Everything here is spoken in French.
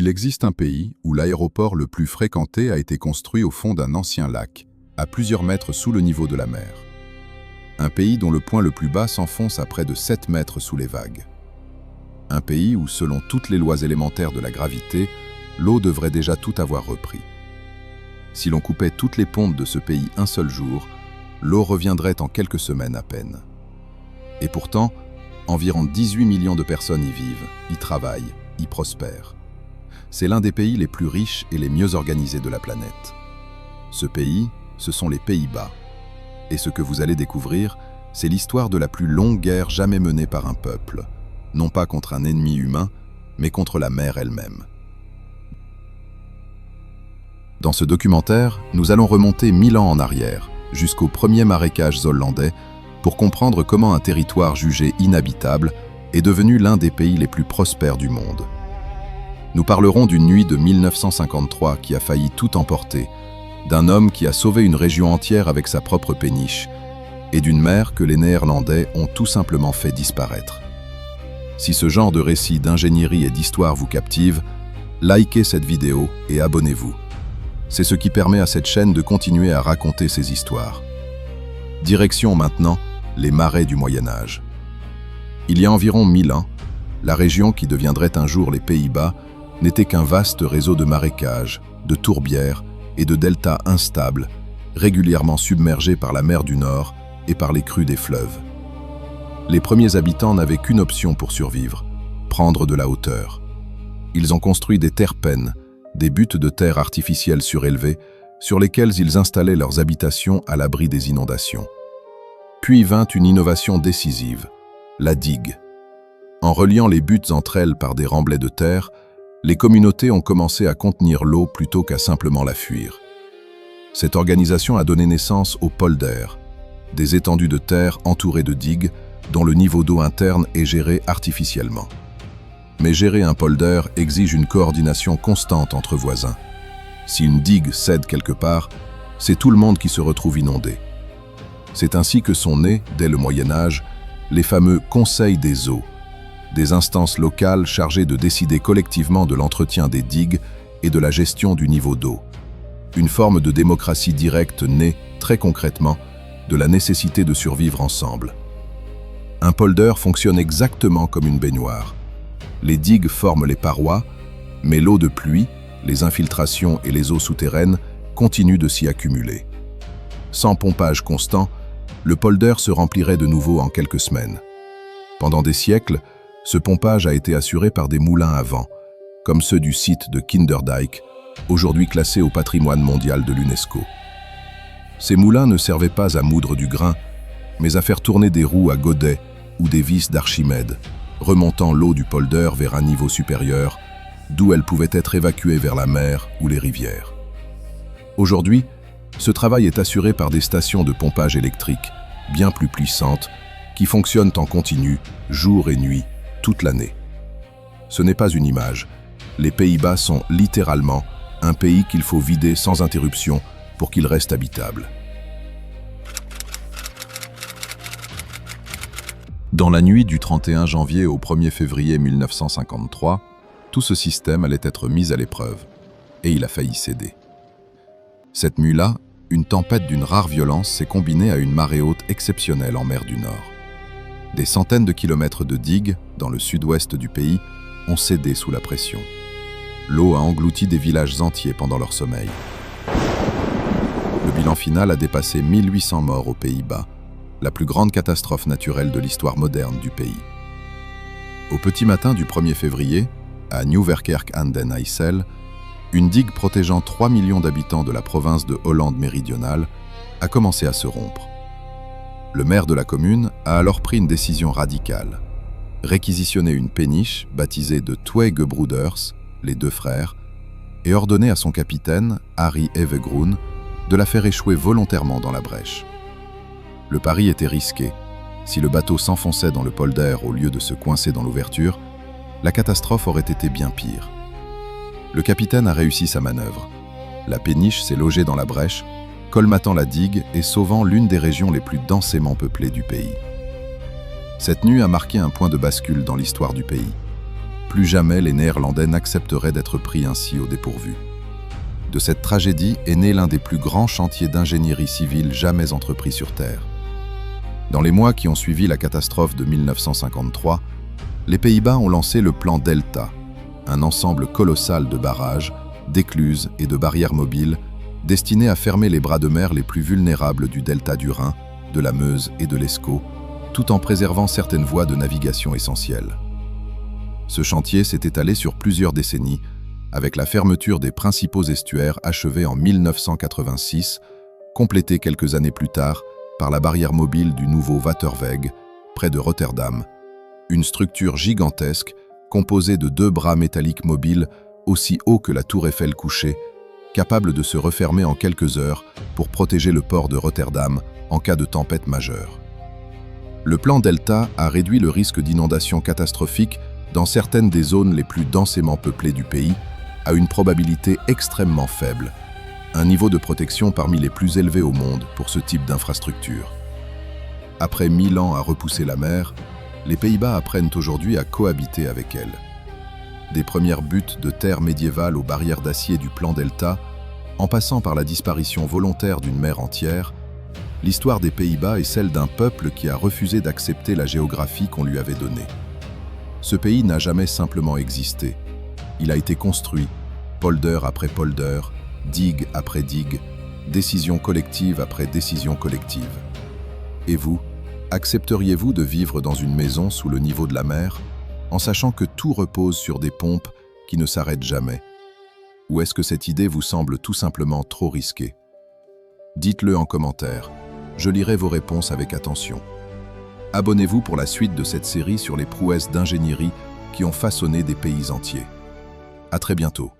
Il existe un pays où l'aéroport le plus fréquenté a été construit au fond d'un ancien lac, à plusieurs mètres sous le niveau de la mer. Un pays dont le point le plus bas s'enfonce à près de 7 mètres sous les vagues. Un pays où, selon toutes les lois élémentaires de la gravité, l'eau devrait déjà tout avoir repris. Si l'on coupait toutes les pontes de ce pays un seul jour, l'eau reviendrait en quelques semaines à peine. Et pourtant, environ 18 millions de personnes y vivent, y travaillent, y prospèrent. C'est l'un des pays les plus riches et les mieux organisés de la planète. Ce pays, ce sont les Pays-Bas. Et ce que vous allez découvrir, c'est l'histoire de la plus longue guerre jamais menée par un peuple, non pas contre un ennemi humain, mais contre la mer elle-même. Dans ce documentaire, nous allons remonter 1000 ans en arrière, jusqu'aux premiers marécages hollandais, pour comprendre comment un territoire jugé inhabitable est devenu l'un des pays les plus prospères du monde. Nous parlerons d'une nuit de 1953 qui a failli tout emporter, d'un homme qui a sauvé une région entière avec sa propre péniche, et d'une mer que les Néerlandais ont tout simplement fait disparaître. Si ce genre de récit d'ingénierie et d'histoire vous captive, likez cette vidéo et abonnez-vous. C'est ce qui permet à cette chaîne de continuer à raconter ces histoires. Direction maintenant les marais du Moyen-Âge. Il y a environ 1000 ans, la région qui deviendrait un jour les Pays-Bas n'était qu'un vaste réseau de marécages, de tourbières et de deltas instables, régulièrement submergés par la mer du Nord et par les crues des fleuves. Les premiers habitants n'avaient qu'une option pour survivre, prendre de la hauteur. Ils ont construit des terres-pennes, des buttes de terre artificielles surélevées, sur lesquelles ils installaient leurs habitations à l'abri des inondations. Puis vint une innovation décisive, la digue. En reliant les buttes entre elles par des remblais de terre, les communautés ont commencé à contenir l'eau plutôt qu'à simplement la fuir. Cette organisation a donné naissance aux polders, des étendues de terre entourées de digues dont le niveau d'eau interne est géré artificiellement. Mais gérer un polder exige une coordination constante entre voisins. Si une digue cède quelque part, c'est tout le monde qui se retrouve inondé. C'est ainsi que sont nés, dès le Moyen-Âge, les fameux conseils des eaux, des instances locales chargées de décider collectivement de l'entretien des digues et de la gestion du niveau d'eau. Une forme de démocratie directe née, très concrètement, de la nécessité de survivre ensemble. Un polder fonctionne exactement comme une baignoire. Les digues forment les parois, mais l'eau de pluie, les infiltrations et les eaux souterraines continuent de s'y accumuler. Sans pompage constant, le polder se remplirait de nouveau en quelques semaines. Pendant des siècles, ce pompage a été assuré par des moulins à vent, comme ceux du site de Kinderdijk, aujourd'hui classé au patrimoine mondial de l'UNESCO. Ces moulins ne servaient pas à moudre du grain, mais à faire tourner des roues à godet ou des vis d'Archimède, remontant l'eau du polder vers un niveau supérieur, d'où elle pouvait être évacuée vers la mer ou les rivières. Aujourd'hui, ce travail est assuré par des stations de pompage électrique, bien plus puissantes, qui fonctionnent en continu, jour et nuit, toute l'année. Ce n'est pas une image. Les Pays-Bas sont littéralement un pays qu'il faut vider sans interruption pour qu'il reste habitable. Dans la nuit du 31 janvier au 1er février 1953, tout ce système allait être mis à l'épreuve, et il a failli céder. Cette nuit-là, une tempête d'une rare violence s'est combinée à une marée haute exceptionnelle en mer du Nord. Des centaines de kilomètres de digues, dans le sud-ouest du pays, ont cédé sous la pression. L'eau a englouti des villages entiers pendant leur sommeil. Le bilan final a dépassé 1800 morts aux Pays-Bas, la plus grande catastrophe naturelle de l'histoire moderne du pays. Au petit matin du 1er février, à Nieuwerkerk aan den IJssel, une digue protégeant 3 millions d'habitants de la province de Hollande méridionale a commencé à se rompre. Le maire de la commune a alors pris une décision radicale, réquisitionner une péniche baptisée de Twee Gebroeders, les deux frères, et ordonner à son capitaine, Harry Evegroen, de la faire échouer volontairement dans la brèche. Le pari était risqué. Si le bateau s'enfonçait dans le polder au lieu de se coincer dans l'ouverture, la catastrophe aurait été bien pire. Le capitaine a réussi sa manœuvre. La péniche s'est logée dans la brèche, colmatant la digue et sauvant l'une des régions les plus densément peuplées du pays. Cette nuit a marqué un point de bascule dans l'histoire du pays. Plus jamais les Néerlandais n'accepteraient d'être pris ainsi au dépourvu. De cette tragédie est né l'un des plus grands chantiers d'ingénierie civile jamais entrepris sur Terre. Dans les mois qui ont suivi la catastrophe de 1953, les Pays-Bas ont lancé le plan Delta, un ensemble colossal de barrages, d'écluses et de barrières mobiles destinés à fermer les bras de mer les plus vulnérables du delta du Rhin, de la Meuse et de l'Escaut, tout en préservant certaines voies de navigation essentielles. Ce chantier s'est étalé sur plusieurs décennies, avec la fermeture des principaux estuaires achevée en 1986, complétée quelques années plus tard par la barrière mobile du nouveau Waterweg, près de Rotterdam, une structure gigantesque composée de 2 bras métalliques mobiles aussi hauts que la tour Eiffel couchée, capable de se refermer en quelques heures pour protéger le port de Rotterdam en cas de tempête majeure. Le plan Delta a réduit le risque d'inondation catastrophique dans certaines des zones les plus densément peuplées du pays à une probabilité extrêmement faible, un niveau de protection parmi les plus élevés au monde pour ce type d'infrastructure. Après 1000 ans à repousser la mer, les Pays-Bas apprennent aujourd'hui à cohabiter avec elle. Des premières buttes de terre médiévales aux barrières d'acier du plan Delta, en passant par la disparition volontaire d'une mer entière, l'histoire des Pays-Bas est celle d'un peuple qui a refusé d'accepter la géographie qu'on lui avait donnée. Ce pays n'a jamais simplement existé. Il a été construit, polder après polder, digue après digue, décision collective après décision collective. Et vous, accepteriez-vous de vivre dans une maison sous le niveau de la mer, en sachant que tout repose sur des pompes qui ne s'arrêtent jamais? Ou est-ce que cette idée vous semble tout simplement trop risquée? Dites-le en commentaire, je lirai vos réponses avec attention. Abonnez-vous pour la suite de cette série sur les prouesses d'ingénierie qui ont façonné des pays entiers. À très bientôt.